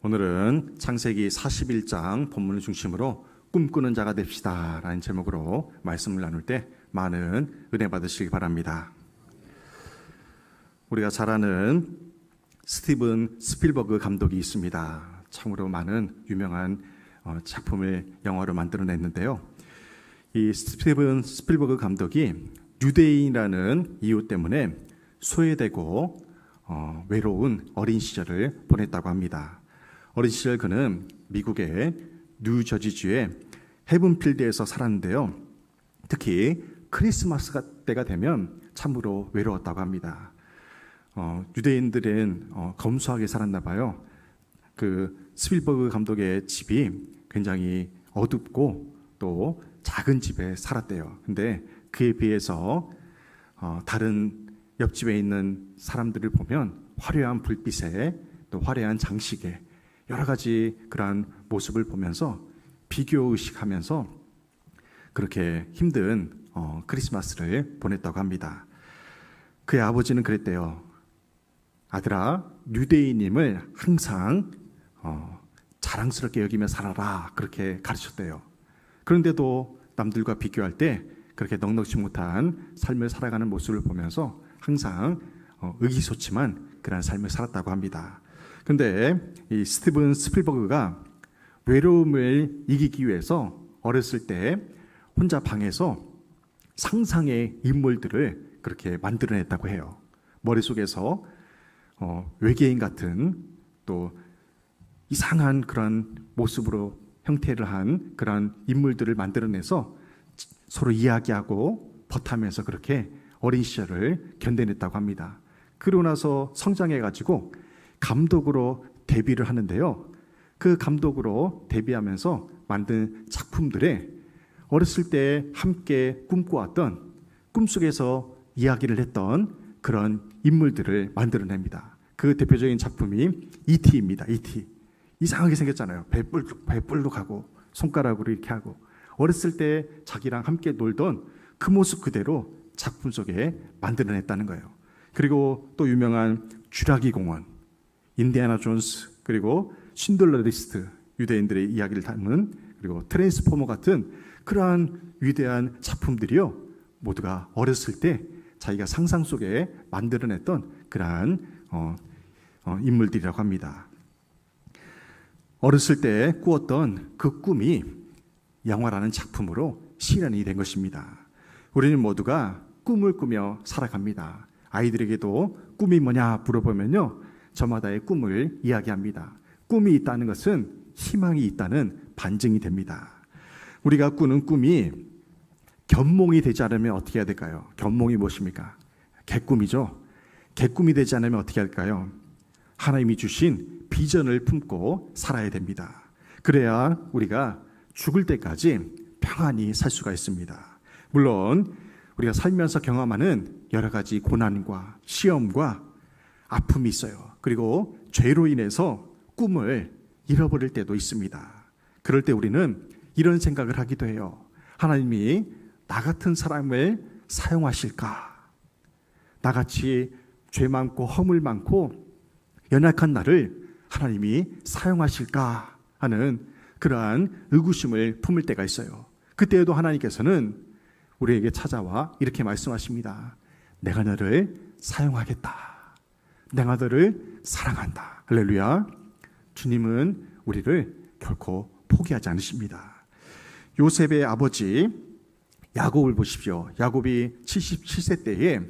오늘은 창세기 41장 본문을 중심으로 꿈꾸는 자가 됩시다 라는 제목으로 말씀을 나눌 때 많은 은혜 받으시기 바랍니다. 우리가 잘 아는 스티븐 스필버그 감독이 있습니다. 참으로 많은 유명한 작품을 영화로 만들어냈는데요. 이 스티븐 스필버그 감독이 유대인이라는 이유 때문에 소외되고 외로운 어린 시절을 보냈다고 합니다. 어린 시절 그는 미국의 뉴저지주의 헤븐필드에서 살았는데요. 특히 크리스마스 때가 되면 참으로 외로웠다고 합니다. 유대인들은 검소하게 살았나 봐요. 그 스필버그 감독의 집이 굉장히 어둡고 또 작은 집에 살았대요. 근데 그에 비해서 다른 옆집에 있는 사람들을 보면 화려한 불빛에 또 화려한 장식에 여러 가지 그러한 모습을 보면서 비교의식하면서 그렇게 힘든 크리스마스를 보냈다고 합니다. 그의 아버지는 그랬대요. 아들아, 유대인임을 항상 자랑스럽게 여기며 살아라, 그렇게 가르쳤대요. 그런데도 남들과 비교할 때 그렇게 넉넉지 못한 삶을 살아가는 모습을 보면서 항상 의기소침한 그런 삶을 살았다고 합니다. 근데 이 스티븐 스필버그가 외로움을 이기기 위해서 어렸을 때 혼자 방에서 상상의 인물들을 그렇게 만들어냈다고 해요. 머릿속에서 외계인 같은 또 이상한 그런 모습으로 형태를 한 그런 인물들을 만들어내서 서로 이야기하고 벗하면서 그렇게 어린 시절을 견뎌냈다고 합니다. 그러고 나서 성장해가지고 감독으로 데뷔를 하는데요. 그 감독으로 데뷔하면서 만든 작품들에 어렸을 때 함께 꿈꿔왔던 꿈속에서 이야기를 했던 그런 인물들을 만들어냅니다. 그 대표적인 작품이 E.T.입니다. E.T. 이상하게 생겼잖아요. 배뿔로 가고 손가락으로 이렇게 하고 어렸을 때 자기랑 함께 놀던 그 모습 그대로 작품 속에 만들어냈다는 거예요. 그리고 또 유명한 쥐라기 공원, 인디아나 존스, 그리고 신들러 리스트, 유대인들의 이야기를 담은, 그리고 트랜스포머 같은 그러한 위대한 작품들이요, 모두가 어렸을 때 자기가 상상 속에 만들어냈던 그러한 인물들이라고 합니다. 어렸을 때 꾸었던 그 꿈이 영화라는 작품으로 실현이 된 것입니다. 우리는 모두가 꿈을 꾸며 살아갑니다. 아이들에게도 꿈이 뭐냐 물어보면요, 저마다의 꿈을 이야기합니다. 꿈이 있다는 것은 희망이 있다는 반증이 됩니다. 우리가 꾸는 꿈이 견몽이 되지 않으면 어떻게 해야 될까요? 견몽이 무엇입니까? 개꿈이죠. 개꿈이 되지 않으면 어떻게 할까요? 하나님이 주신 비전을 품고 살아야 됩니다. 그래야 우리가 죽을 때까지 평안히 살 수가 있습니다. 물론 우리가 살면서 경험하는 여러 가지 고난과 시험과 아픔이 있어요. 그리고 죄로 인해서 꿈을 잃어버릴 때도 있습니다. 그럴 때 우리는 이런 생각을 하기도 해요. 하나님이 나 같은 사람을 사용하실까? 나같이 죄 많고 허물 많고 연약한 나를 하나님이 사용하실까 하는 그러한 의구심을 품을 때가 있어요. 그때에도 하나님께서는 우리에게 찾아와 이렇게 말씀하십니다. 내가 너를 사용하겠다. 내가 너를 사랑한다. 할렐루야. 주님은 우리를 결코 포기하지 않으십니다. 요셉의 아버지 야곱을 보십시오. 야곱이 77세 때에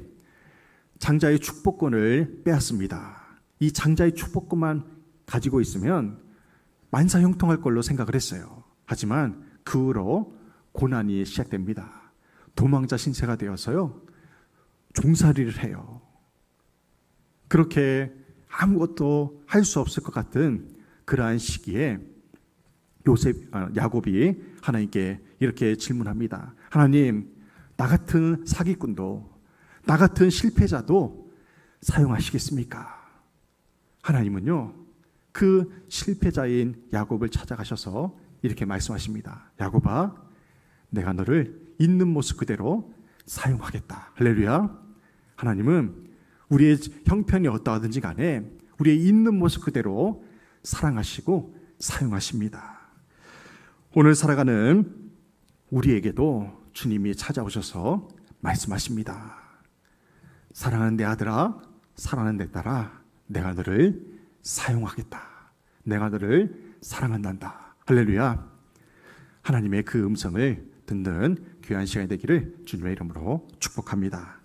장자의 축복권을 빼앗습니다. 이 장자의 축복권만 가지고 있으면 만사형통할 걸로 생각을 했어요. 하지만 그 후로 고난이 시작됩니다. 도망자 신세가 되어서요, 종살이를 해요. 그렇게 아무것도 할 수 없을 것 같은 그러한 시기에 야곱이 하나님께 이렇게 질문합니다. 하나님, 나 같은 사기꾼도, 나 같은 실패자도 사용하시겠습니까? 하나님은요, 그 실패자인 야곱을 찾아가셔서 이렇게 말씀하십니다. 야곱아, 내가 너를 있는 모습 그대로 사용하겠다. 할렐루야. 하나님은 우리의 형편이 어떠하든지 간에 우리의 있는 모습 그대로 사랑하시고 사용하십니다. 오늘 살아가는 우리에게도 주님이 찾아오셔서 말씀하십니다. 사랑하는 내 아들아, 사랑하는 내 딸아, 내가 너를 사용하겠다. 내가 너를 사랑한단다. 할렐루야. 하나님의 그 음성을 듣는 귀한 시간이 되기를 주님의 이름으로 축복합니다.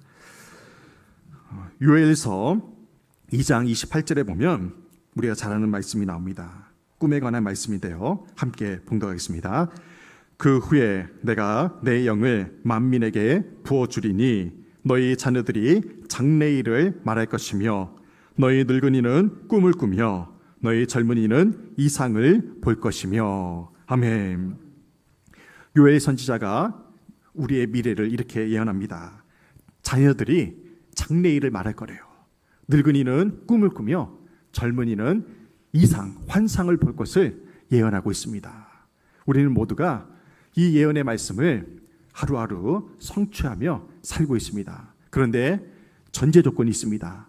요엘서 2장 28절에 보면 우리가 잘 아는 말씀이 나옵니다. 꿈에 관한 말씀인데요, 함께 봉독하겠습니다. 그 후에 내가 내 영을 만민에게 부어주리니 너희 자녀들이 장래일을 말할 것이며 너희 늙은이는 꿈을 꾸며 너희 젊은이는 이상을 볼 것이며. 아멘. 요엘 선지자가 우리의 미래를 이렇게 예언합니다. 자녀들이 장래일을 말할 거래요. 늙은이는 꿈을 꾸며 젊은이는 이상, 환상을 볼 것을 예언하고 있습니다. 우리는 모두가 이 예언의 말씀을 하루하루 성취하며 살고 있습니다. 그런데 전제 조건이 있습니다.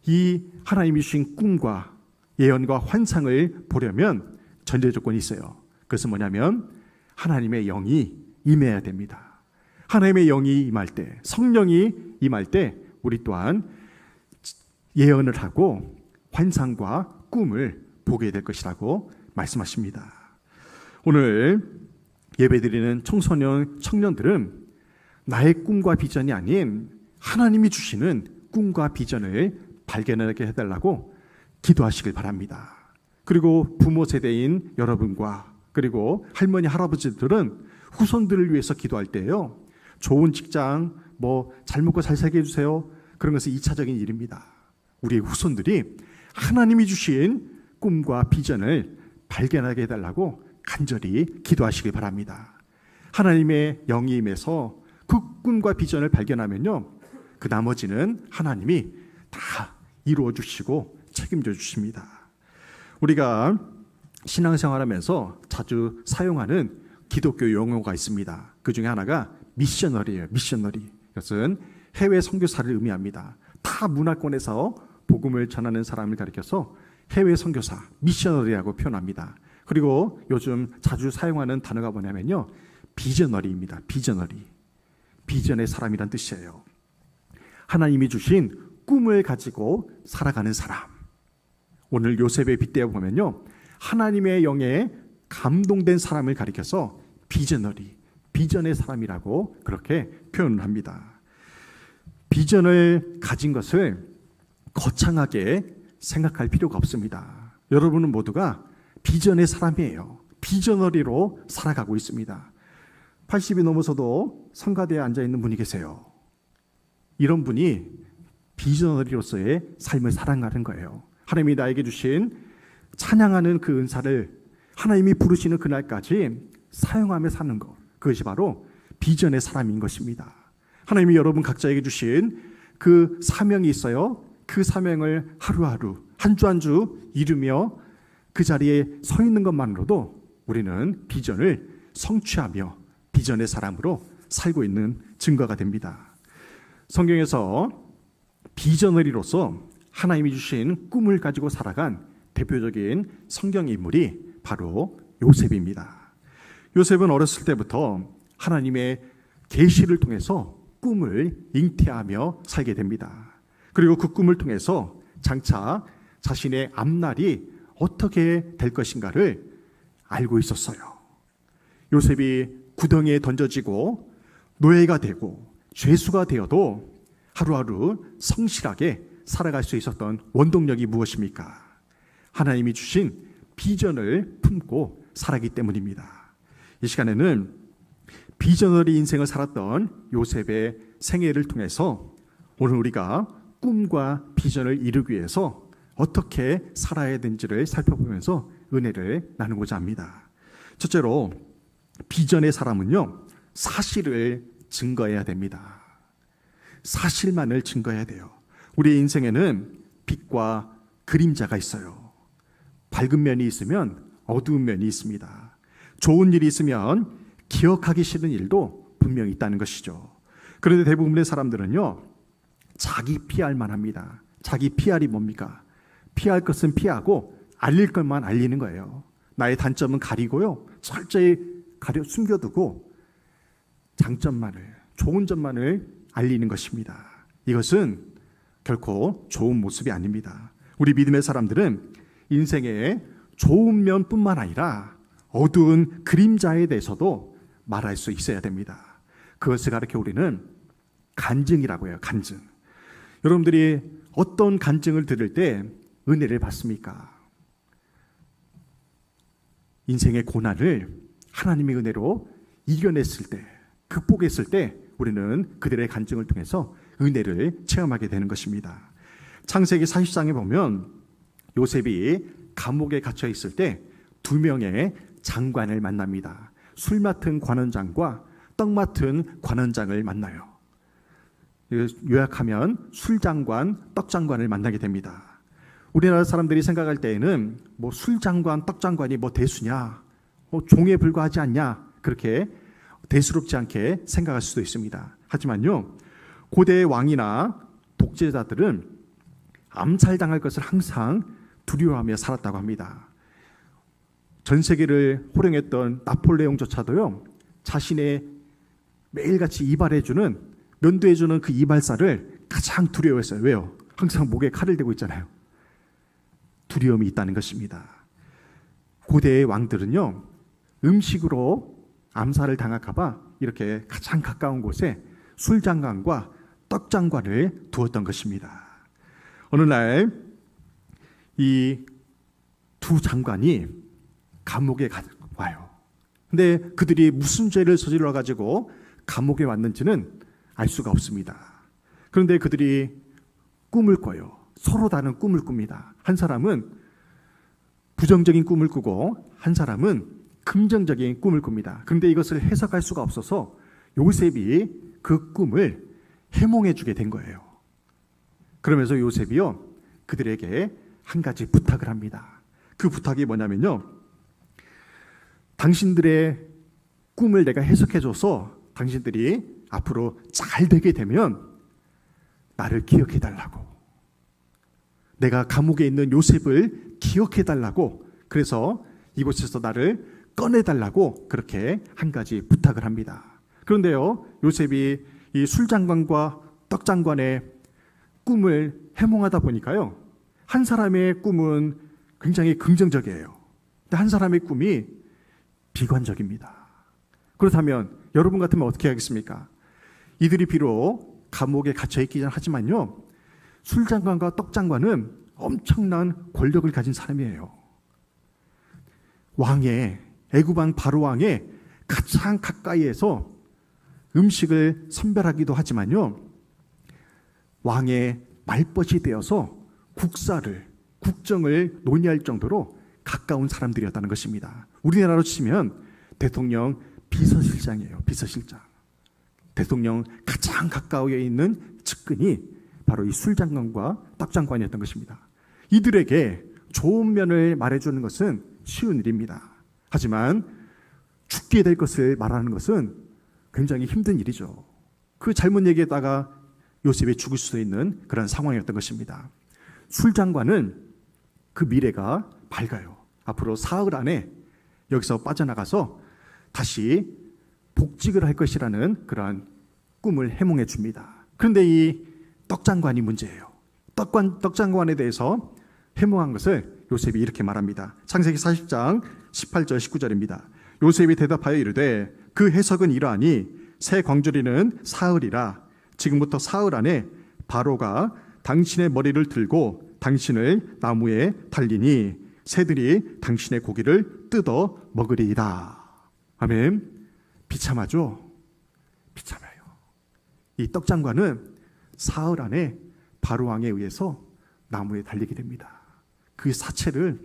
이 하나님이 주신 꿈과 예언과 환상을 보려면 전제 조건이 있어요. 그것은 뭐냐면 하나님의 영이 임해야 됩니다. 하나님의 영이 임할 때, 성령이 임할 때 우리 또한 예언을 하고 환상과 꿈을 보게 될 것이라고 말씀하십니다. 오늘 예배드리는 청소년, 청년들은 나의 꿈과 비전이 아닌 하나님이 주시는 꿈과 비전을 발견하게 해달라고 기도하시길 바랍니다. 그리고 부모 세대인 여러분과 그리고 할머니, 할아버지들은 후손들을 위해서 기도할 때요, 좋은 직장, 잘 먹고 잘 살게 해주세요. 그런 것은 2차적인 일입니다. 우리의 후손들이 하나님이 주신 꿈과 비전을 발견하게 해달라고 간절히 기도하시길 바랍니다. 하나님의 영이 임해서 그 꿈과 비전을 발견하면요, 그 나머지는 하나님이 다 이루어 주시고 책임져 주십니다. 우리가 신앙생활하면서 자주 사용하는 기독교 용어가 있습니다. 그 중에 하나가 미셔너리예요. 미셔너리. 이것은 해외 선교사를 의미합니다. 타 문화권에서 복음을 전하는 사람을 가리켜서 해외 선교사, 미셔너리라고 표현합니다. 그리고 요즘 자주 사용하는 단어가 뭐냐면요, 비저너리입니다. 비저너리. 비전의 사람이란 뜻이에요. 하나님이 주신 꿈을 가지고 살아가는 사람. 오늘 요셉의 빗대어 보면요, 하나님의 영에 감동된 사람을 가리켜서 비저너리, 비전의 사람이라고 그렇게 표현을 합니다. 비전을 가진 것을 거창하게 생각할 필요가 없습니다. 여러분은 모두가 비전의 사람이에요. 비저너리로 살아가고 있습니다. 80이 넘어서도 성가대에 앉아있는 분이 계세요. 이런 분이 비저너리로서의 삶을 살아가는 거예요. 하나님이 나에게 주신 찬양하는 그 은사를 하나님이 부르시는 그날까지 사용하며 사는 것, 그것이 바로 비전의 사람인 것입니다. 하나님이 여러분 각자에게 주신 그 사명이 있어요. 그 사명을 하루하루 한 주 한 주 이루며 그 자리에 서 있는 것만으로도 우리는 비전을 성취하며 비전의 사람으로 살고 있는 증거가 됩니다. 성경에서 비저너리로서 하나님이 주신 꿈을 가지고 살아간 대표적인 성경 인물이 바로 요셉입니다. 요셉은 어렸을 때부터 하나님의 계시를 통해서 꿈을 잉태하며 살게 됩니다. 그리고 그 꿈을 통해서 장차 자신의 앞날이 어떻게 될 것인가를 알고 있었어요. 요셉이 구덩이에 던져지고 노예가 되고 죄수가 되어도 하루하루 성실하게 살아갈 수 있었던 원동력이 무엇입니까? 하나님이 주신 비전을 품고 살았기 때문입니다. 이 시간에는 비저너리 인생을 살았던 요셉의 생애를 통해서 오늘 우리가 꿈과 비전을 이루기 위해서 어떻게 살아야 되는지를 살펴보면서 은혜를 나누고자 합니다. 첫째로, 비전의 사람은요, 사실을 증거해야 됩니다. 사실만을 증거해야 돼요. 우리의 인생에는 빛과 그림자가 있어요. 밝은 면이 있으면 어두운 면이 있습니다. 좋은 일이 있으면 기억하기 싫은 일도 분명히 있다는 것이죠. 그런데 대부분의 사람들은요, 자기 PR만 합니다. 자기 PR이 뭡니까? 피할 것은 피하고 알릴 것만 알리는 거예요. 나의 단점은 가리고요. 철저히 숨겨두고 장점만을, 좋은 점만을 알리는 것입니다. 이것은 결코 좋은 모습이 아닙니다. 우리 믿음의 사람들은 인생의 좋은 면뿐만 아니라 어두운 그림자에 대해서도 말할 수 있어야 됩니다. 그것을 가르쳐 우리는 간증이라고 해요. 간증. 여러분들이 어떤 간증을 들을 때 은혜를 받습니까? 인생의 고난을 하나님의 은혜로 이겨냈을 때, 극복했을 때 우리는 그들의 간증을 통해서 은혜를 체험하게 되는 것입니다. 창세기 40장에 보면 요셉이 감옥에 갇혀 있을 때 두 명의 장관을 만납니다. 술 맡은 관원장과 떡 맡은 관원장을 만나요. 요약하면 술장관, 떡장관을 만나게 됩니다. 우리나라 사람들이 생각할 때에는 뭐 술장관, 떡장관이 뭐 대수냐, 종에 불과하지 않냐, 그렇게 대수롭지 않게 생각할 수도 있습니다. 하지만요, 고대의 왕이나 독재자들은 암살당할 것을 항상 두려워하며 살았다고 합니다. 전 세계를 호령했던 나폴레옹조차도요, 자신의 매일같이 이발해주는, 면도해주는 그 이발사를 가장 두려워했어요. 왜요? 항상 목에 칼을 대고 있잖아요. 두려움이 있다는 것입니다. 고대의 왕들은요, 음식으로 암살을 당할까봐 이렇게 가장 가까운 곳에 술장관과 떡장관을 두었던 것입니다. 어느 날 이 두 장관이 감옥에 와요. 근데 그들이 무슨 죄를 저질러 가지고 감옥에 왔는지는 알 수가 없습니다. 그런데 그들이 꿈을 꿔요. 서로 다른 꿈을 꿉니다. 한 사람은 부정적인 꿈을 꾸고 한 사람은 긍정적인 꿈을 꿉니다. 그런데 이것을 해석할 수가 없어서 요셉이 그 꿈을 해몽해 주게 된 거예요. 그러면서 요셉이요, 그들에게 한 가지 부탁을 합니다. 그 부탁이 뭐냐면요, 당신들의 꿈을 내가 해석해줘서 당신들이 앞으로 잘 되게 되면 나를 기억해달라고, 내가 감옥에 있는 요셉을 기억해달라고, 그래서 이곳에서 나를 꺼내달라고 그렇게 한 가지 부탁을 합니다. 그런데요, 요셉이 이 술장관과 떡장관의 꿈을 해몽하다 보니까요, 한 사람의 꿈은 굉장히 긍정적이에요. 근데 한 사람의 꿈이 비관적입니다. 그렇다면 여러분 같으면 어떻게 하겠습니까? 이들이 비록 감옥에 갇혀 있긴 하지만요, 술장관과 떡장관은 엄청난 권력을 가진 사람이에요. 왕의, 애굽 왕 바로 왕의 가장 가까이에서 음식을 선별하기도 하지만요, 왕의 말벗이 되어서 국정을 논의할 정도로 가까운 사람들이었다는 것입니다. 우리나라로 치면 대통령 비서실장이에요. 비서실장. 대통령 가장 가까이에 있는 측근이 바로 이 술장관과 떡장관이었던 것입니다. 이들에게 좋은 면을 말해주는 것은 쉬운 일입니다. 하지만 죽게 될 것을 말하는 것은 굉장히 힘든 일이죠. 그 잘못 얘기에다가 요셉이 죽을 수도 있는 그런 상황이었던 것입니다. 술장관은 그 미래가 밝아요. 앞으로 사흘 안에 여기서 빠져나가서 다시 복직을 할 것이라는 그러한 꿈을 해몽해 줍니다. 그런데 이 떡장관이 문제예요. 떡장관에 대해서 해몽한 것을 요셉이 이렇게 말합니다. 창세기 40장 18절 19절입니다. 요셉이 대답하여 이르되 그 해석은 이러하니 새 광주리는 사흘이라 지금부터 사흘 안에 바로가 당신의 머리를 들고 당신을 나무에 달리니 새들이 당신의 고기를 뜯어 먹으리이다. 아멘. 비참하죠? 비참해요. 이 떡장관은 사흘 안에 바로 왕에 의해서 나무에 달리게 됩니다. 그 사체를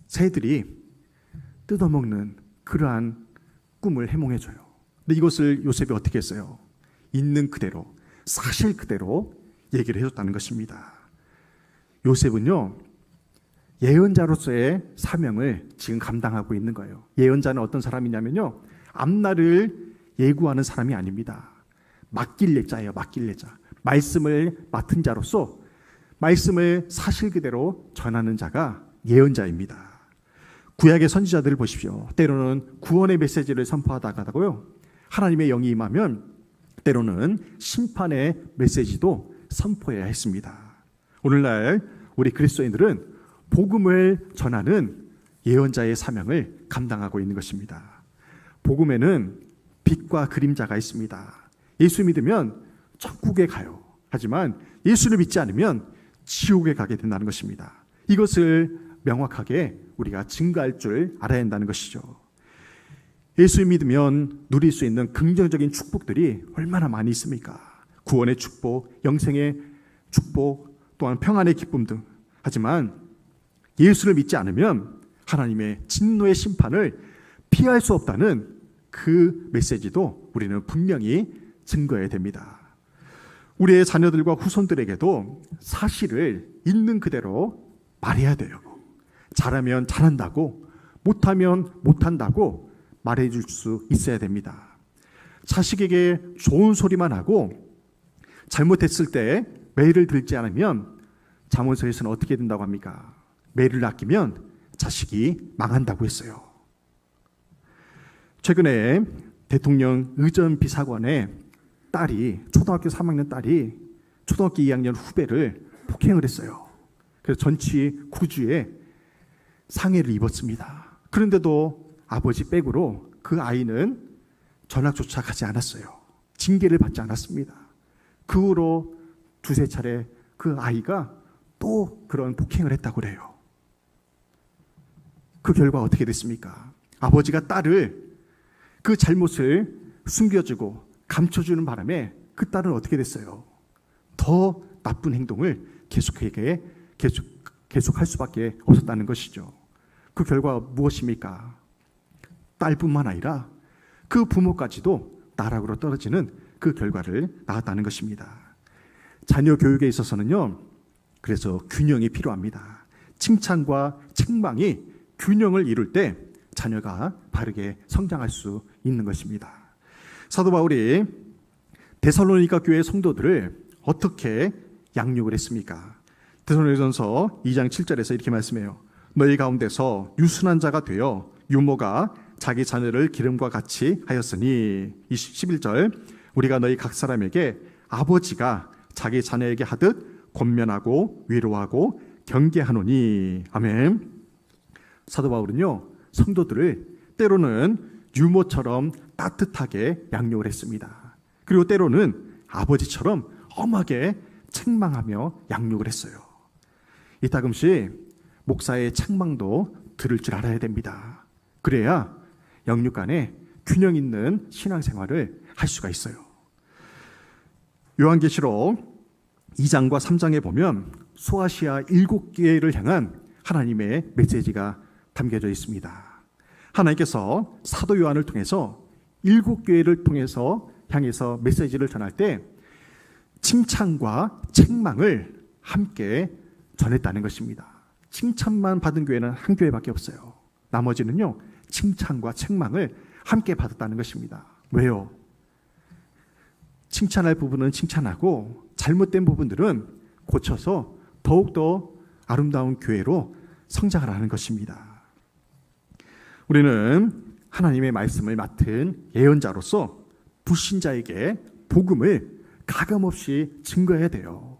새들이 뜯어먹는 그러한 꿈을 해몽해줘요. 근데 이것을 요셉이 어떻게 했어요? 있는 그대로, 사실 그대로 얘기를 해줬다는 것입니다. 요셉은요, 예언자로서의 사명을 지금 감당하고 있는 거예요. 예언자는 어떤 사람이냐면요, 앞날을 예고하는 사람이 아닙니다. 막길래자예요. 막길래자. 말씀을 맡은 자로서 말씀을 사실 그대로 전하는 자가 예언자입니다. 구약의 선지자들을 보십시오. 때로는 구원의 메시지를 선포하다가요, 하나님의 영이 임하면 때로는 심판의 메시지도 선포해야 했습니다. 오늘날 우리 그리스도인들은 복음을 전하는 예언자의 사명을 감당하고 있는 것입니다. 복음에는 빛과 그림자가 있습니다. 예수 믿으면 천국에 가요. 하지만 예수를 믿지 않으면 지옥에 가게 된다는 것입니다. 이것을 명확하게 우리가 증거할 줄 알아야 한다는 것이죠. 예수 믿으면 누릴 수 있는 긍정적인 축복들이 얼마나 많이 있습니까? 구원의 축복, 영생의 축복, 또한 평안의 기쁨 등. 하지만 예수를 믿지 않으면 하나님의 진노의 심판을 피할 수 없다는 그 메시지도 우리는 분명히 증거해야 됩니다. 우리의 자녀들과 후손들에게도 사실을 있는 그대로 말해야 돼요. 잘하면 잘한다고, 못하면 못한다고 말해줄 수 있어야 됩니다. 자식에게 좋은 소리만 하고 잘못했을 때 매를 들지 않으면 잠언서에서는 어떻게 된다고 합니까? 매를 아끼면 자식이 망한다고 했어요. 최근에 대통령 의전 비서관의 딸이, 초등학교 3학년 딸이 초등학교 2학년 후배를 폭행을 했어요. 그래서 전치 9주에 상해를 입었습니다. 그런데도 아버지 백으로 그 아이는 전학조차 가지 않았어요. 징계를 받지 않았습니다. 그 후로 두세 차례 그 아이가 또 그런 폭행을 했다고 그래요. 그 결과 어떻게 됐습니까? 아버지가 딸을 그 잘못을 숨겨주고 감춰주는 바람에 그 딸은 어떻게 됐어요? 더 나쁜 행동을 계속할 수밖에 없었다는 것이죠. 그 결과 무엇입니까? 딸뿐만 아니라 그 부모까지도 나락으로 떨어지는 그 결과를 낳았다는 것입니다. 자녀 교육에 있어서는요, 그래서 균형이 필요합니다. 칭찬과 책망이 균형을 이룰 때 자녀가 바르게 성장할 수 있는 것입니다. 사도 바울이 데살로니가 교회 성도들을 어떻게 양육을 했습니까? 데살로니가전서 2장 7절에서 이렇게 말씀해요. 너희 가운데서 유순한 자가 되어 유모가 자기 자녀를 기름과 같이 하였으니, 11절 우리가 너희 각 사람에게 아버지가 자기 자녀에게 하듯 권면하고 위로하고 경계하노니. 아멘. 사도 바울은요, 성도들을 때로는 유모처럼 따뜻하게 양육을 했습니다. 그리고 때로는 아버지처럼 엄하게 책망하며 양육을 했어요. 이따금씩 목사의 책망도 들을 줄 알아야 됩니다. 그래야 영육 간에 균형 있는 신앙생활을 할 수가 있어요. 요한계시록 2장과 3장에 보면 소아시아 7교회를 향한 하나님의 메시지가 담겨져 있습니다. 하나님께서 사도 요한을 통해서 7교회를 통해서 향해서 메시지를 전할 때 칭찬과 책망을 함께 전했다는 것입니다. 칭찬만 받은 교회는 한 교회밖에 없어요. 나머지는요, 칭찬과 책망을 함께 받았다는 것입니다. 왜요? 칭찬할 부분은 칭찬하고 잘못된 부분들은 고쳐서 더욱더 아름다운 교회로 성장을 하는 것입니다. 우리는 하나님의 말씀을 맡은 예언자로서 불신자에게 복음을 가감없이 증거해야 돼요.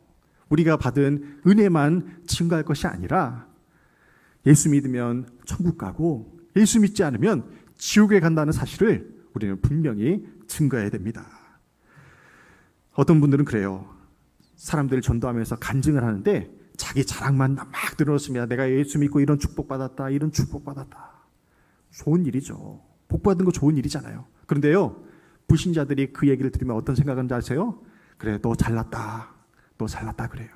우리가 받은 은혜만 증거할 것이 아니라 예수 믿으면 천국 가고 예수 믿지 않으면 지옥에 간다는 사실을 우리는 분명히 증거해야 됩니다. 어떤 분들은 그래요. 사람들을 전도하면서 간증을 하는데 자기 자랑만 막 늘어놓습니다. 내가 예수 믿고 이런 축복받았다, 이런 축복받았다. 좋은 일이죠. 복받은 거 좋은 일이잖아요. 그런데요, 불신자들이 그 얘기를 들으면 어떤 생각인지 아세요? 그래, 너 잘났다. 너 잘났다 그래요.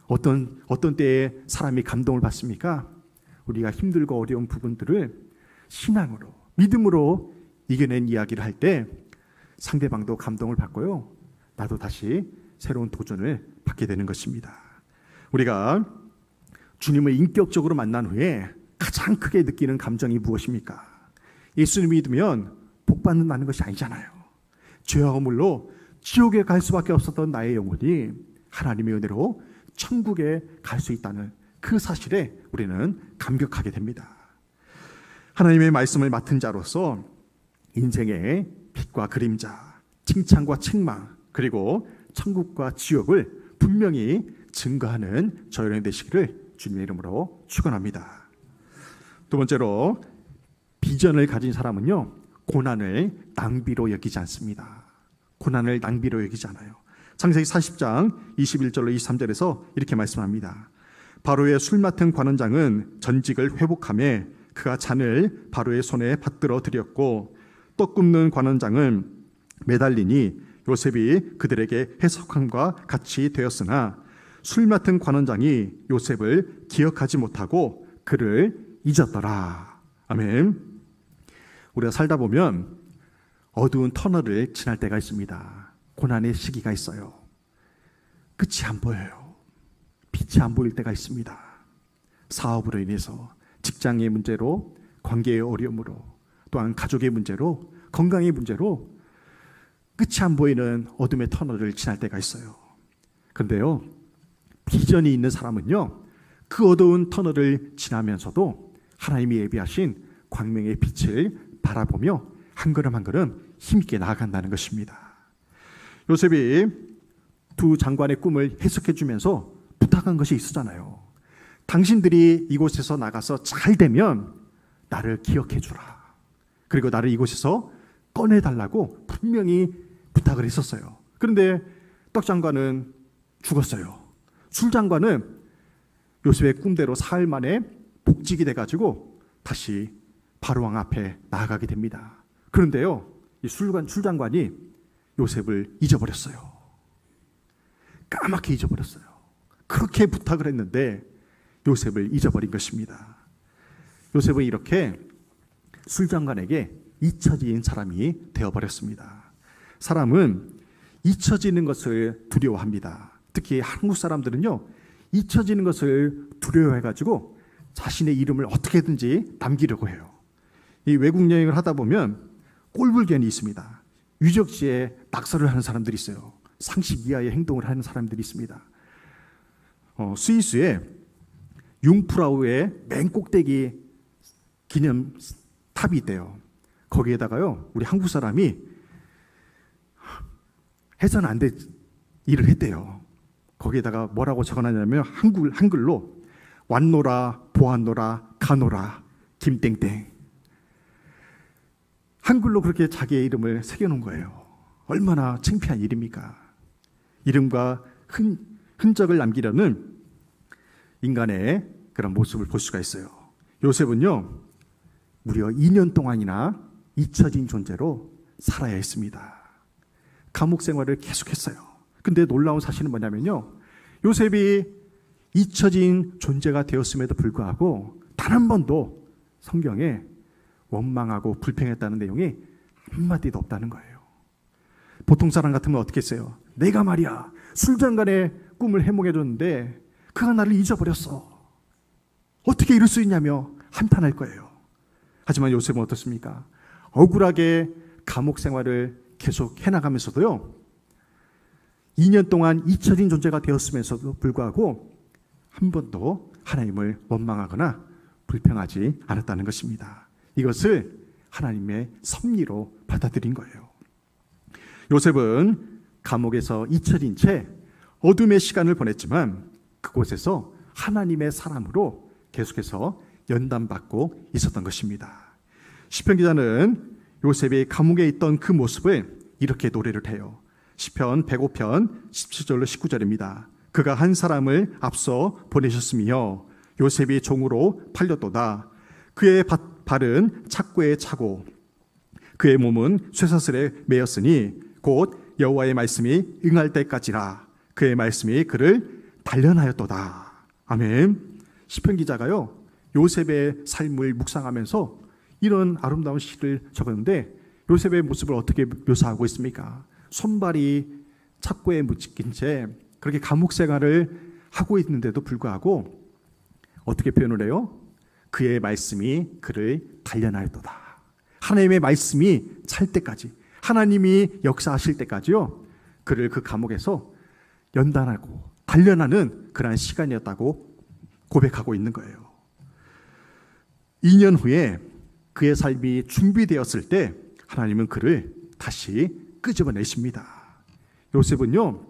어떤 때에 사람이 감동을 받습니까? 우리가 힘들고 어려운 부분들을 신앙으로, 믿음으로 이겨낸 이야기를 할 때 상대방도 감동을 받고요, 나도 다시 새로운 도전을 받게 되는 것입니다. 우리가 주님을 인격적으로 만난 후에 가장 크게 느끼는 감정이 무엇입니까? 예수를 믿으면 복 받는다는 것이 아니잖아요. 죄와 허물로 지옥에 갈 수밖에 없었던 나의 영혼이 하나님의 은혜로 천국에 갈 수 있다는 그 사실에 우리는 감격하게 됩니다. 하나님의 말씀을 맡은 자로서 인생의 빛과 그림자, 칭찬과 책망, 그리고 천국과 지옥을 분명히 증거하는 저희는 되시기를 주님의 이름으로 축원합니다. 두 번째로, 비전을 가진 사람은요, 고난을 낭비로 여기지 않습니다. 고난을 낭비로 여기지 않아요. 창세기 40장 21절로 23절에서 이렇게 말씀합니다. 바로의 술 맡은 관원장은 전직을 회복하며 그가 잔을 바로의 손에 받들어 드렸고, 떡 굽는 관원장은 매달리니 요셉이 그들에게 해석함과 같이 되었으나 술 맡은 관원장이 요셉을 기억하지 못하고 그를 잊었더라. 아멘. 우리가 살다 보면 어두운 터널을 지날 때가 있습니다. 고난의 시기가 있어요. 끝이 안 보여요. 빛이 안 보일 때가 있습니다. 사업으로 인해서, 직장의 문제로, 관계의 어려움으로, 또한 가족의 문제로, 건강의 문제로 끝이 안 보이는 어둠의 터널을 지날 때가 있어요. 그런데요, 비전이 있는 사람은요, 그 어두운 터널을 지나면서도 하나님이 예비하신 광명의 빛을 바라보며 한 걸음 한 걸음 힘있게 나아간다는 것입니다. 요셉이 두 장관의 꿈을 해석해 주면서 부탁한 것이 있었잖아요. 당신들이 이곳에서 나가서 잘 되면 나를 기억해 주라. 그리고 나를 이곳에서 꺼내달라고 분명히 부탁을 했었어요. 그런데 떡장관은 죽었어요. 술장관은 요셉의 꿈대로 사흘 만에 복직이 돼가지고 다시 바로왕 앞에 나아가게 됩니다. 그런데요, 이 술장관이 요셉을 잊어버렸어요. 까맣게 잊어버렸어요. 그렇게 부탁을 했는데 요셉을 잊어버린 것입니다. 요셉은 이렇게 술장관에게 잊혀진 사람이 되어버렸습니다. 사람은 잊혀지는 것을 두려워합니다. 특히 한국 사람들은요, 잊혀지는 것을 두려워해가지고 자신의 이름을 어떻게든지 남기려고 해요. 이 외국 여행을 하다 보면 꼴불견이 있습니다. 유적지에 낙서를 하는 사람들이 있어요. 상식 이하의 행동을 하는 사람들이 있습니다. 스위스에 융프라우의 맨 꼭대기 기념 탑이 있대요. 거기에다가요, 우리 한국 사람이 해서는 안 될 일을 했대요. 거기에다가 뭐라고 적어놨냐면 한글로 왔노라 보았노라 가노라 김땡땡, 한글로 그렇게 자기의 이름을 새겨놓은 거예요. 얼마나 창피한 일입니까? 이름과 흔적을 남기려는 인간의 그런 모습을 볼 수가 있어요. 요셉은요, 무려 2년 동안이나 잊혀진 존재로 살아야 했습니다. 감옥 생활을 계속했어요. 근데 놀라운 사실은 뭐냐면요, 요셉이 잊혀진 존재가 되었음에도 불구하고 단 한 번도 성경에 원망하고 불평했다는 내용이 한마디도 없다는 거예요. 보통 사람 같으면 어떻게 했어요? 내가 말이야 술장관의 꿈을 해몽해줬는데 그가 나를 잊어버렸어. 어떻게 이럴 수 있냐며 한탄할 거예요. 하지만 요셉은 어떻습니까? 억울하게 감옥 생활을 계속 해나가면서도요, 2년 동안 잊혀진 존재가 되었으면서도 불구하고 한 번도 하나님을 원망하거나 불평하지 않았다는 것입니다. 이것을 하나님의 섭리로 받아들인 거예요. 요셉은 감옥에서 잊혀진 채 어둠의 시간을 보냈지만 그곳에서 하나님의 사람으로 계속해서 연단받고 있었던 것입니다. 시편 기자는 요셉이 감옥에 있던 그 모습을 이렇게 노래를 해요. 시편 105편 17절로 19절입니다. 그가 한 사람을 앞서 보내셨으며 요셉이 종으로 팔렸도다. 그의 발은 착고에 차고 그의 몸은 쇠사슬에 매였으니 곧 여호와의 말씀이 응할 때까지라. 그의 말씀이 그를 단련하였도다. 아멘. 시편 기자가요, 요셉의 삶을 묵상하면서 이런 아름다운 시를 적었는데 요셉의 모습을 어떻게 묘사하고 있습니까? 손발이 착고에 묶인 채 그렇게 감옥 생활을 하고 있는데도 불구하고 어떻게 표현을 해요? 그의 말씀이 그를 단련하였도다. 하나님의 말씀이 찰 때까지, 하나님이 역사하실 때까지요, 그를 그 감옥에서 연단하고 단련하는 그러한 시간이었다고 고백하고 있는 거예요. 2년 후에 그의 삶이 준비되었을 때 하나님은 그를 다시 끄집어내십니다. 요셉은요,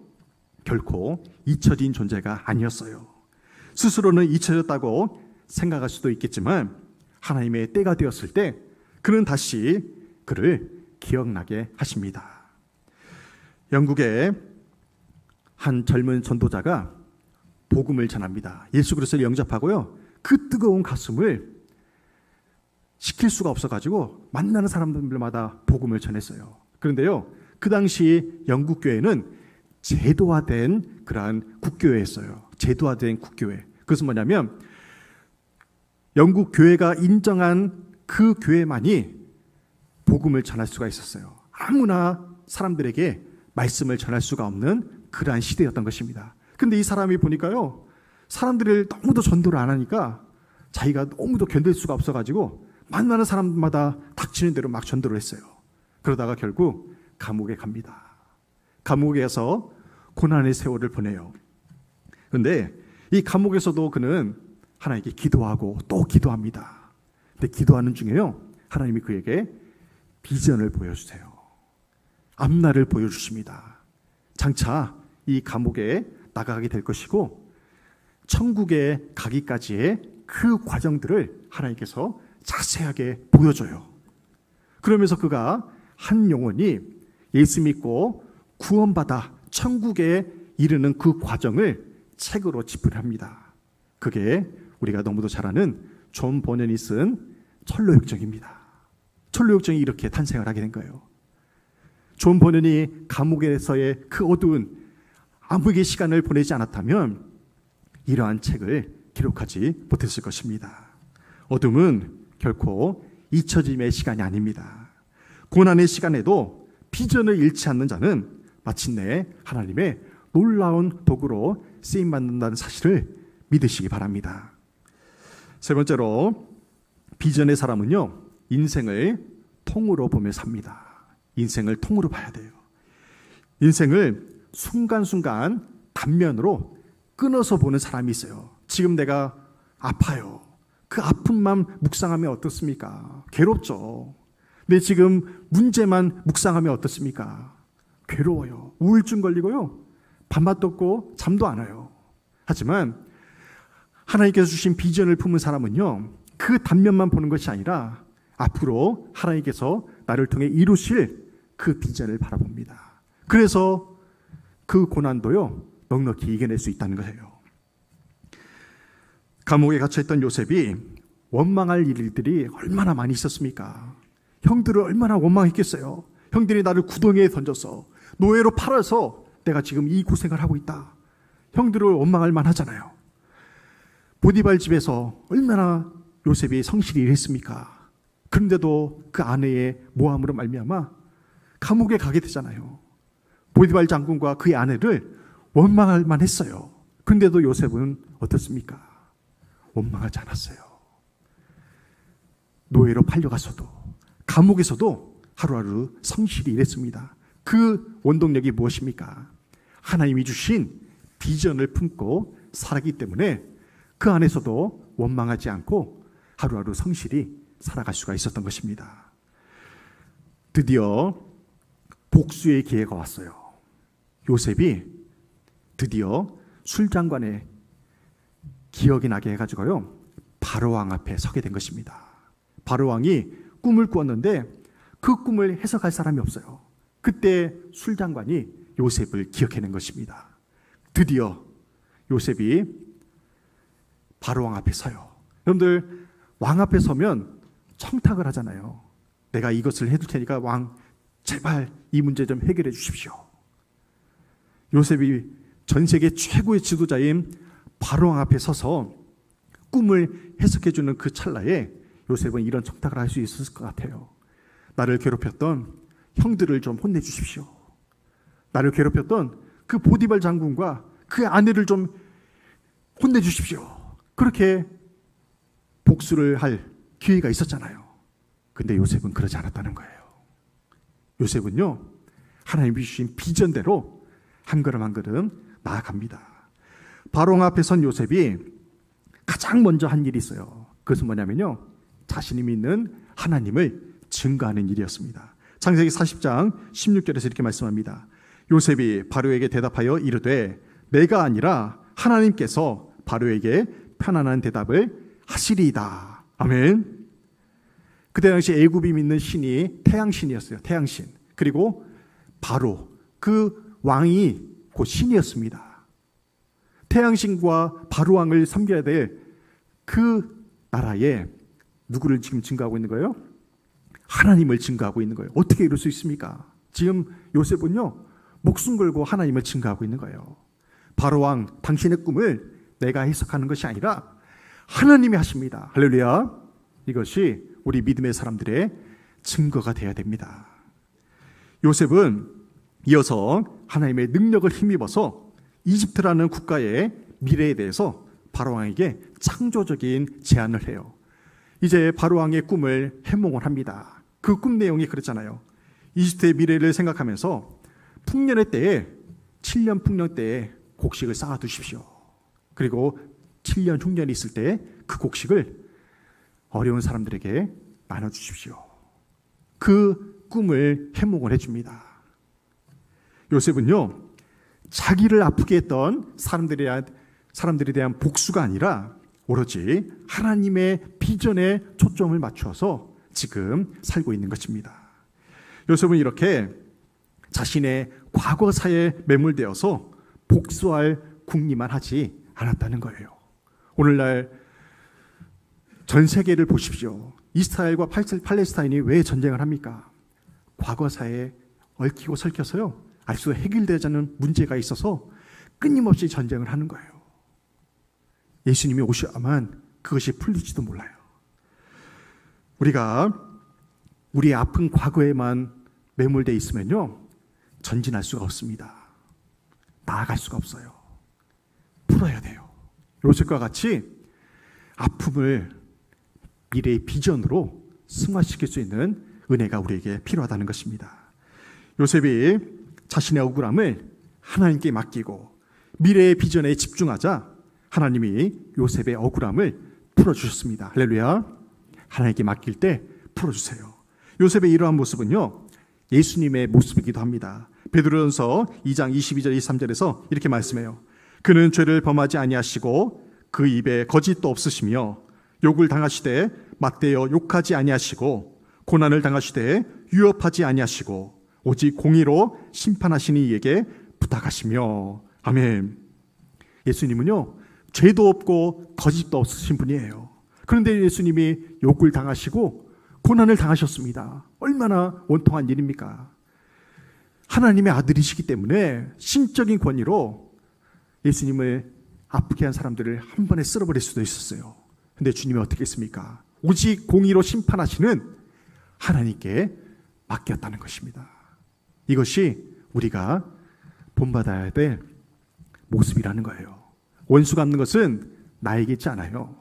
결코 잊혀진 존재가 아니었어요. 스스로는 잊혀졌다고 생각할 수도 있겠지만 하나님의 때가 되었을 때 그는 다시 그를 기억나게 하십니다. 영국의 한 젊은 전도자가 복음을 전합니다. 예수 그리스도를 영접하고요, 그 뜨거운 가슴을 식힐 수가 없어가지고 만나는 사람들마다 복음을 전했어요. 그런데요, 그 당시 영국 교회는 제도화된 그러한 국교회였어요. 제도화된 국교회. 그것은 뭐냐면 영국 교회가 인정한 그 교회만이 복음을 전할 수가 있었어요. 아무나 사람들에게 말씀을 전할 수가 없는 그러한 시대였던 것입니다. 근데 이 사람이 보니까요, 사람들을 너무도 전도를 안 하니까 자기가 너무도 견딜 수가 없어가지고 만나는 사람마다 닥치는 대로 막 전도를 했어요. 그러다가 결국 감옥에 갑니다. 감옥에서 고난의 세월을 보내요. 그런데 이 감옥에서도 그는 하나님께 기도하고 또 기도합니다. 근데 기도하는 중에요, 하나님이 그에게 비전을 보여주세요. 앞날을 보여주십니다. 장차 이 감옥에 나가게 될 것이고 천국에 가기까지의 그 과정들을 하나님께서 자세하게 보여줘요. 그러면서 그가 한 영혼이 예수 믿고 구원받아 천국에 이르는 그 과정을 책으로 집필합니다. 그게 우리가 너무도 잘 아는 존 버년이 쓴 철로역정입니다. 철로역정이 이렇게 탄생을 하게 된 거예요. 존 버년이 감옥에서의 그 어두운 암흑의 시간을 보내지 않았다면 이러한 책을 기록하지 못했을 것입니다. 어둠은 결코 잊혀짐의 시간이 아닙니다. 고난의 시간에도 비전을 잃지 않는 자는 마침내 하나님의 놀라운 도구로 쓰임받는다는 사실을 믿으시기 바랍니다. 세 번째로, 비전의 사람은요, 인생을 통으로 보며 삽니다. 인생을 통으로 봐야 돼요. 인생을 순간순간 단면으로 끊어서 보는 사람이 있어요. 지금 내가 아파요. 그 아픔만 묵상하면 어떻습니까? 괴롭죠. 근데 지금 문제만 묵상하면 어떻습니까? 괴로워요. 우울증 걸리고요, 밥맛도 없고 잠도 안 와요. 하지만 하나님께서 주신 비전을 품은 사람은요, 그 단면만 보는 것이 아니라 앞으로 하나님께서 나를 통해 이루실 그 비전을 바라봅니다. 그래서 그 고난도요, 넉넉히 이겨낼 수 있다는 거예요. 감옥에 갇혀있던 요셉이 원망할 일들이 얼마나 많이 있었습니까? 형들을 얼마나 원망했겠어요. 형들이 나를 구덩이에 던져서 노예로 팔아서 내가 지금 이 고생을 하고 있다. 형들을 원망할 만하잖아요. 보디발 집에서 얼마나 요셉이 성실히 일했습니까? 그런데도 그 아내의 모함으로 말미암아 감옥에 가게 되잖아요. 보디발 장군과 그의 아내를 원망할 만했어요. 그런데도 요셉은 어떻습니까? 원망하지 않았어요. 노예로 팔려가서도, 감옥에서도 하루하루 성실히 일했습니다. 그 원동력이 무엇입니까? 하나님이 주신 비전을 품고 살았기 때문에 그 안에서도 원망하지 않고 하루하루 성실히 살아갈 수가 있었던 것입니다. 드디어 복수의 기회가 왔어요. 요셉이 드디어 술장관의 기억이 나게 해가지고요, 바로왕 앞에 서게 된 것입니다. 바로왕이 꿈을 꾸었는데 그 꿈을 해석할 사람이 없어요. 그때 술장관이 요셉을 기억해낸 것입니다. 드디어 요셉이 바로왕 앞에 서요. 여러분들, 왕 앞에 서면 청탁을 하잖아요. 내가 이것을 해줄 테니까 왕 제발 이 문제 좀 해결해 주십시오. 요셉이 전 세계 최고의 지도자인 바로왕 앞에 서서 꿈을 해석해 주는 그 찰나에 요셉은 이런 청탁을 할 수 있었을 것 같아요. 나를 괴롭혔던 형들을 좀 혼내주십시오. 나를 괴롭혔던 그 보디발 장군과 그 아내를 좀 혼내주십시오. 그렇게 복수를 할 기회가 있었잖아요. 근데 요셉은 그러지 않았다는 거예요. 요셉은요, 하나님이 주신 비전대로 한 걸음 한 걸음 나아갑니다. 바로 앞에 선 요셉이 가장 먼저 한 일이 있어요. 그것은 뭐냐면요, 자신이 믿는 하나님을 증거하는 일이었습니다. 창세기 40장 16절에서 이렇게 말씀합니다. 요셉이 바로에게 대답하여 이르되 내가 아니라 하나님께서 바로에게 편안한 대답을 하시리이다. 아멘. 그때 당시 애굽이 믿는 신이 태양신이었어요. 태양신. 그리고 바로 그 왕이 곧 신이었습니다. 태양신과 바로 왕을 섬겨야 될 그 나라에 누구를 지금 증거하고 있는 거예요? 하나님을 증거하고 있는 거예요. 어떻게 이럴 수 있습니까? 지금 요셉은요, 목숨 걸고 하나님을 증거하고 있는 거예요. 바로 왕, 당신의 꿈을 내가 해석하는 것이 아니라 하나님이 하십니다. 할렐루야. 이것이 우리 믿음의 사람들의 증거가 되어야 됩니다. 요셉은 이어서 하나님의 능력을 힘입어서 이집트라는 국가의 미래에 대해서 바로왕에게 창조적인 제안을 해요. 이제 바로왕의 꿈을 해몽을 합니다. 그 꿈 내용이 그랬잖아요. 이집트의 미래를 생각하면서 풍년의 때에 7년 풍년 때에 곡식을 쌓아두십시오. 그리고 7년 흉년이 있을 때 그 곡식을 어려운 사람들에게 나눠주십시오. 그 꿈을 해몽을 해줍니다. 요셉은요, 자기를 아프게 했던 사람들에 대한 복수가 아니라 오로지 하나님의 비전에 초점을 맞춰서 지금 살고 있는 것입니다. 요셉은 이렇게 자신의 과거사에 매몰되어서 복수할 궁리만 하지 않았다는 거예요. 오늘날 전 세계를 보십시오. 이스라엘과 팔레스타인이 왜 전쟁을 합니까? 과거사에 얽히고 설켜서요, 알 수 해결되지 않는 문제가 있어서 끊임없이 전쟁을 하는 거예요. 예수님이 오셔야만 그것이 풀릴지도 몰라요. 우리가 우리의 아픈 과거에만 매몰되어 있으면요, 전진할 수가 없습니다. 나아갈 수가 없어요. 풀어야 돼요. 요셉과 같이 아픔을 미래의 비전으로 승화시킬 수 있는 은혜가 우리에게 필요하다는 것입니다. 요셉이 자신의 억울함을 하나님께 맡기고 미래의 비전에 집중하자 하나님이 요셉의 억울함을 풀어주셨습니다. 할렐루야. 하나님께 맡길 때 풀어주세요. 요셉의 이러한 모습은요, 예수님의 모습이기도 합니다. 베드로전서 2장 22절 23절에서 이렇게 말씀해요. 그는 죄를 범하지 아니하시고 그 입에 거짓도 없으시며 욕을 당하시되 맞대어 욕하지 아니하시고 고난을 당하시되 유업하지 아니하시고 오직 공의로 심판하시니 이에게 부탁하시며. 아멘. 예수님은요, 죄도 없고 거짓도 없으신 분이에요. 그런데 예수님이 욕을 당하시고 고난을 당하셨습니다. 얼마나 원통한 일입니까? 하나님의 아들이시기 때문에 신적인 권위로 예수님을 아프게 한 사람들을 한 번에 쓸어버릴 수도 있었어요. 근데 주님이 어떻게 했습니까? 오직 공의로 심판하시는 하나님께 맡겼다는 것입니다. 이것이 우리가 본받아야 될 모습이라는 거예요. 원수 갚는 것은 나에게 있지 않아요.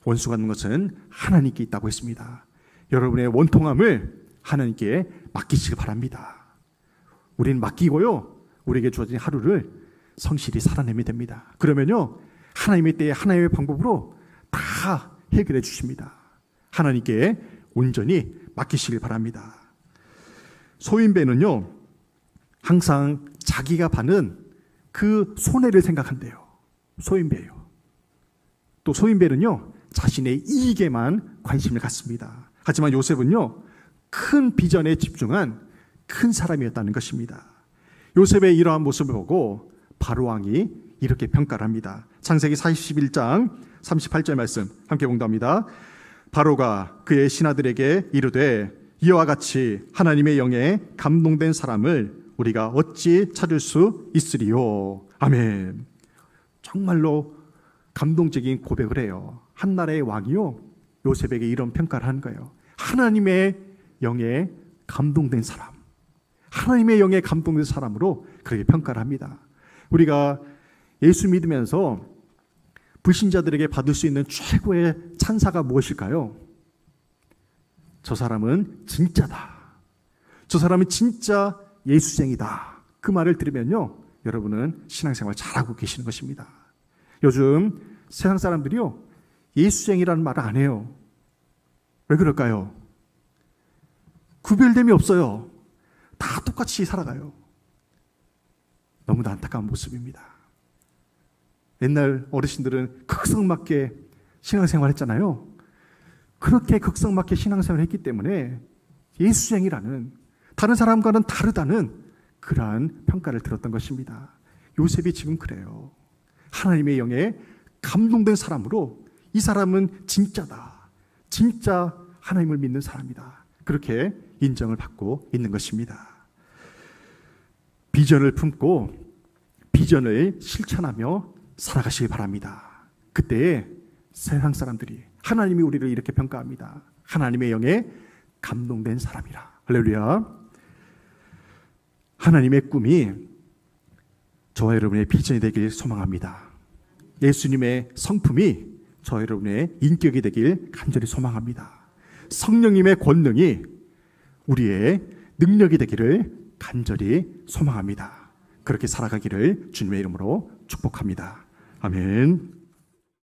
원수 갚는 것은 하나님께 있다고 했습니다. 여러분의 원통함을 하나님께 맡기시기 바랍니다. 우리는 맡기고요, 우리에게 주어진 하루를 성실히 살아내면 됩니다. 그러면요, 하나님의 때에 하나님의 방법으로 다 해결해 주십니다. 하나님께 온전히 맡기시길 바랍니다. 소인배는요, 항상 자기가 받는 그 손해를 생각한대요. 소인배예요. 또 소인배는요, 자신의 이익에만 관심을 갖습니다. 하지만 요셉은요, 큰 비전에 집중한 큰 사람이었다는 것입니다. 요셉의 이러한 모습을 보고 바로왕이 이렇게 평가를 합니다. 창세기 41장 38절 말씀 함께 봉독합니다. 바로가 그의 신하들에게 이르되 이와 같이 하나님의 영에 감동된 사람을 우리가 어찌 찾을 수 있으리요. 아멘. 정말로 감동적인 고백을 해요. 한 나라의 왕이요, 요셉에게 이런 평가를 하는 거예요. 하나님의 영에 감동된 사람, 하나님의 영에 감동된 사람으로 그렇게 평가를 합니다. 우리가 예수 믿으면서 불신자들에게 받을 수 있는 최고의 찬사가 무엇일까요? 저 사람은 진짜다. 저 사람은 진짜 예수쟁이다. 그 말을 들으면요, 여러분은 신앙생활 잘하고 계시는 것입니다. 요즘 세상 사람들이요, 예수쟁이라는 말을 안 해요. 왜 그럴까요? 구별됨이 없어요. 다 똑같이 살아가요. 너무나 안타까운 모습입니다. 옛날 어르신들은 극성맞게 신앙생활 했잖아요. 그렇게 극성맞게 신앙생활을 했기 때문에 예수쟁이라는, 다른 사람과는 다르다는 그러한 평가를 들었던 것입니다. 요셉이 지금 그래요. 하나님의 영에 감동된 사람으로, 이 사람은 진짜다, 진짜 하나님을 믿는 사람이다, 그렇게 인정을 받고 있는 것입니다. 비전을 품고 비전을 실천하며 살아가시기 바랍니다. 그때 세상 사람들이, 하나님이 우리를 이렇게 평가합니다. 하나님의 영에 감동된 사람이라. 할렐루야. 하나님의 꿈이 저와 여러분의 비전이 되길 소망합니다. 예수님의 성품이 저와 여러분의 인격이 되길 간절히 소망합니다. 성령님의 권능이 우리의 능력이 되기를 간절히 소망합니다. 그렇게 살아가기를 주님의 이름으로 축복합니다. 아멘.